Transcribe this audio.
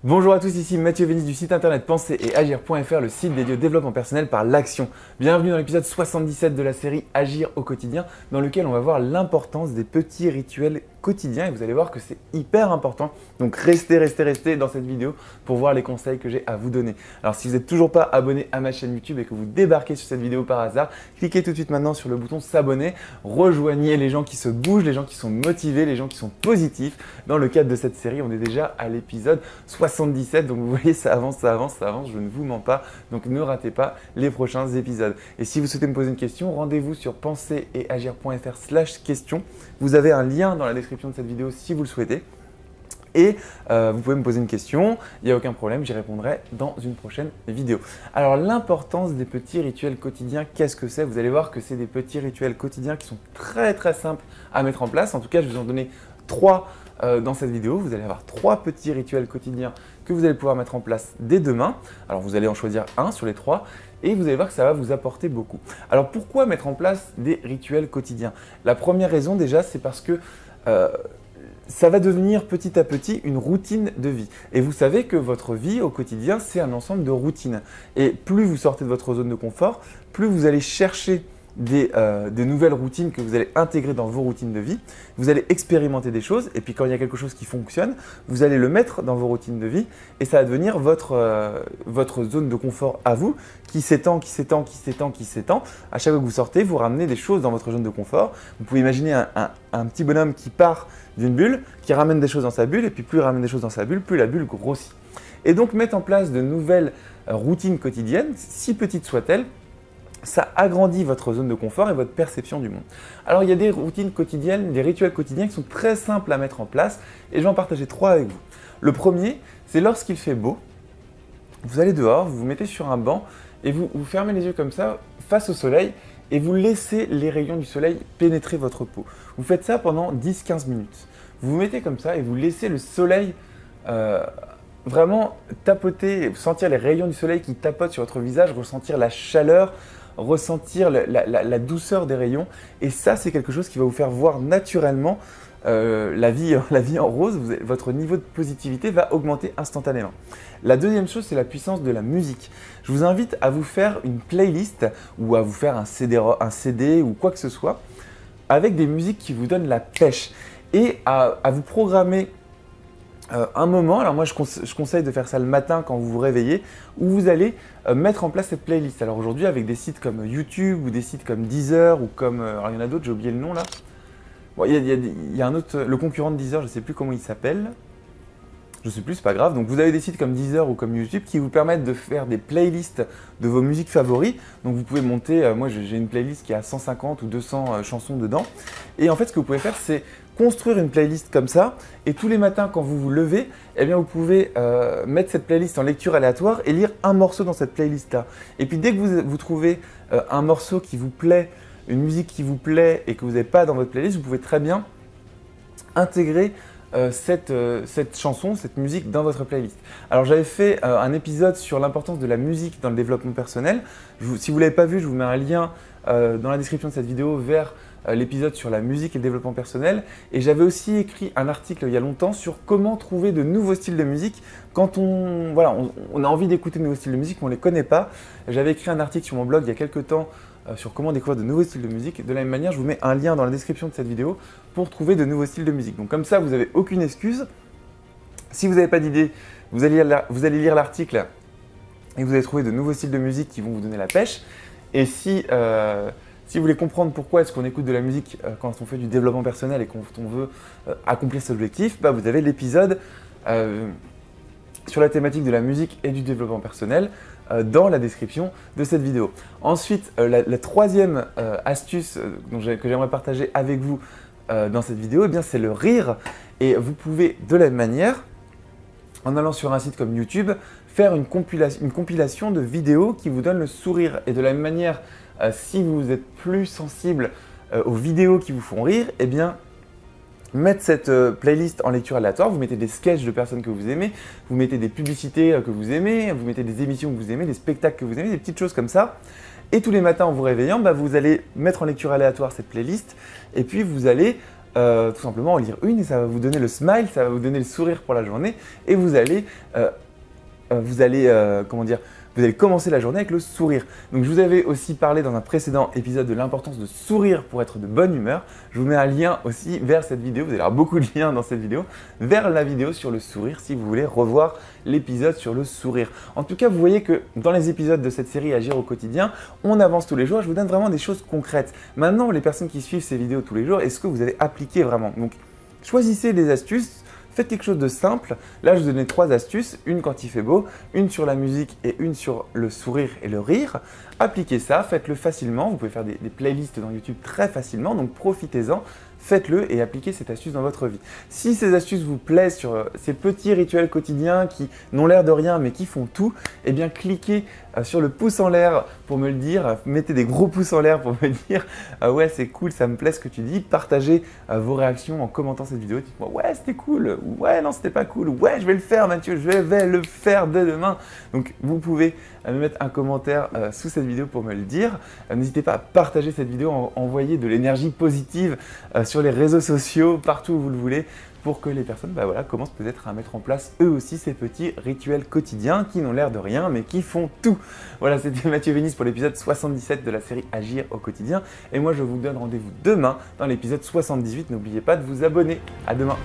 Bonjour à tous, ici Mathieu Vénis du site internet penser et agir.fr, le site dédié au développement personnel par l'action. Bienvenue dans l'épisode 77 de la série Agir au quotidien, dans lequel on va voir l'importance des petits rituels quotidiens et vous allez voir que c'est hyper important. Donc restez dans cette vidéo pour voir les conseils que j'ai à vous donner. Alors si vous n'êtes toujours pas abonné à ma chaîne YouTube et que vous débarquez sur cette vidéo par hasard, cliquez tout de suite maintenant sur le bouton s'abonner, rejoignez les gens qui se bougent, les gens qui sont motivés, les gens qui sont positifs. Dans le cadre de cette série, on est déjà à l'épisode 77, donc vous voyez ça avance, je ne vous mens pas, donc ne ratez pas les prochains épisodes. Et si vous souhaitez me poser une question, rendez-vous sur penseretegir.fr/question. Vous avez un lien dans la description de cette vidéo si vous le souhaitez. Et vous pouvez me poser une question, il n'y a aucun problème, j'y répondrai dans une prochaine vidéo. Alors l'importance des petits rituels quotidiens, qu'est-ce que c'est? Vous allez voir que c'est des petits rituels quotidiens qui sont très simples à mettre en place. En tout cas, je vais vous en donner 3 dans cette vidéo. Vous allez avoir 3 petits rituels quotidiens que vous allez pouvoir mettre en place dès demain. Alors vous allez en choisir un sur les 3 et vous allez voir que ça va vous apporter beaucoup. Alors pourquoi mettre en place des rituels quotidiens? La première raison déjà, c'est parce que ça va devenir petit à petit une routine de vie. Et vous savez que votre vie au quotidien, c'est un ensemble de routines. Et plus vous sortez de votre zone de confort, plus vous allez chercher des nouvelles routines que vous allez intégrer dans vos routines de vie. Vous allez expérimenter des choses et puis quand il y a quelque chose qui fonctionne, vous allez le mettre dans vos routines de vie et ça va devenir votre zone de confort à vous qui s'étend. À chaque fois que vous sortez, vous ramenez des choses dans votre zone de confort. Vous pouvez imaginer un petit bonhomme qui part d'une bulle, qui ramène des choses dans sa bulle et puis plus il ramène des choses dans sa bulle, plus la bulle grossit. Et donc mettre en place de nouvelles routines quotidiennes, si petites soient-elles, ça agrandit votre zone de confort et votre perception du monde. Alors il y a des routines quotidiennes, des rituels quotidiens qui sont très simples à mettre en place et je vais en partager 3 avec vous. Le premier, c'est lorsqu'il fait beau, vous allez dehors, vous vous mettez sur un banc et vous fermez les yeux comme ça face au soleil et vous laissez les rayons du soleil pénétrer votre peau. Vous faites ça pendant 10-15 minutes. Vous vous mettez comme ça et vous laissez le soleil vraiment tapoter, sentir les rayons du soleil qui tapotent sur votre visage, ressentir la chaleur, ressentir la douceur des rayons. Et ça, c'est quelque chose qui va vous faire voir naturellement la vie en rose. Votre niveau de positivité va augmenter instantanément. La deuxième chose, c'est la puissance de la musique. Je vous invite à vous faire une playlist ou à vous faire un CD ou quoi que ce soit avec des musiques qui vous donnent la pêche et à vous programmer un moment. Alors moi je conseille de faire ça le matin quand vous vous réveillez où vous allez mettre en place cette playlist. Alors aujourd'hui avec des sites comme YouTube ou des sites comme Deezer ou comme… alors il y en a d'autres, j'ai oublié le nom là. Bon, il y a un autre, le concurrent de Deezer, je ne sais plus comment il s'appelle. Je ne sais plus, c'est pas grave. Donc vous avez des sites comme Deezer ou comme YouTube qui vous permettent de faire des playlists de vos musiques favoris. Donc vous pouvez monter, moi j'ai une playlist qui a 150 ou 200 chansons dedans. Et en fait ce que vous pouvez faire c'est construire une playlist comme ça et tous les matins quand vous vous levez, eh bien, vous pouvez mettre cette playlist en lecture aléatoire et lire un morceau dans cette playlist là. Et puis dès que vous trouvez un morceau qui vous plaît, une musique qui vous plaît et que vous n'avez pas dans votre playlist, vous pouvez très bien intégrer cette chanson, cette musique dans votre playlist. Alors j'avais fait un épisode sur l'importance de la musique dans le développement personnel. Si vous ne l'avez pas vu, je vous mets un lien dans la description de cette vidéo vers l'épisode sur la musique et le développement personnel. Et j'avais aussi écrit un article il y a longtemps sur comment trouver de nouveaux styles de musique quand on a envie d'écouter de nouveaux styles de musique mais on ne les connaît pas. J'avais écrit un article sur mon blog il y a quelques temps sur comment découvrir de nouveaux styles de musique. De la même manière, je vous mets un lien dans la description de cette vidéo pour trouver de nouveaux styles de musique. Donc comme ça, vous n'avez aucune excuse. Si vous n'avez pas d'idée, vous allez lire l'article et vous allez trouver de nouveaux styles de musique qui vont vous donner la pêche. Et si vous voulez comprendre pourquoi est-ce qu'on écoute de la musique quand on fait du développement personnel et quand on veut accomplir cet objectif, vous avez l'épisode sur la thématique de la musique et du développement personnel dans la description de cette vidéo. Ensuite, la troisième astuce que j'aimerais partager avec vous dans cette vidéo, c'est le rire. Et vous pouvez de la même manière, en allant sur un site comme YouTube, faire une compilation de vidéos qui vous donnent le sourire. Et de la même manière, si vous êtes plus sensible aux vidéos qui vous font rire, mettre cette playlist en lecture aléatoire, vous mettez des sketchs de personnes que vous aimez, vous mettez des publicités que vous aimez, vous mettez des émissions que vous aimez, des spectacles que vous aimez, des petites choses comme ça. Et tous les matins en vous réveillant, vous allez mettre en lecture aléatoire cette playlist et puis vous allez tout simplement en lire une et ça va vous donner le smile, ça va vous donner le sourire pour la journée et vous allez comment dire, vous allez commencer la journée avec le sourire. Donc je vous avais aussi parlé dans un précédent épisode de l'importance de sourire pour être de bonne humeur. Je vous mets un lien aussi vers cette vidéo, vous allez avoir beaucoup de liens dans cette vidéo, vers la vidéo sur le sourire si vous voulez revoir l'épisode sur le sourire. En tout cas, vous voyez que dans les épisodes de cette série Agir au quotidien, on avance tous les jours, je vous donne vraiment des choses concrètes. Maintenant, les personnes qui suivent ces vidéos tous les jours, est-ce que vous allez appliquer vraiment? Donc choisissez des astuces. Faites quelque chose de simple. Là, je vous donnais 3 astuces. Une quand il fait beau, une sur la musique et une sur le sourire et le rire. Appliquez ça, faites-le facilement. Vous pouvez faire des playlists dans YouTube très facilement, donc profitez-en. Faites-le et appliquez cette astuce dans votre vie. Si ces astuces vous plaisent sur ces petits rituels quotidiens qui n'ont l'air de rien mais qui font tout, eh bien cliquez sur le pouce en l'air pour me le dire. Mettez des gros pouces en l'air pour me dire ouais c'est cool, ça me plaît ce que tu dis. Partagez vos réactions en commentant cette vidéo. Dites-moi ouais c'était cool, ouais non c'était pas cool, ouais je vais le faire Mathieu, je vais le faire dès demain. Donc vous pouvez me mettre un commentaire sous cette vidéo pour me le dire. N'hésitez pas à partager cette vidéo, envoyer de l'énergie positive sur les réseaux sociaux, partout où vous le voulez, pour que les personnes commencent peut-être à mettre en place eux aussi ces petits rituels quotidiens qui n'ont l'air de rien mais qui font tout. Voilà, c'était Mathieu Vénis pour l'épisode 77 de la série Agir au quotidien et moi je vous donne rendez-vous demain dans l'épisode 78. N'oubliez pas de vous abonner. À demain.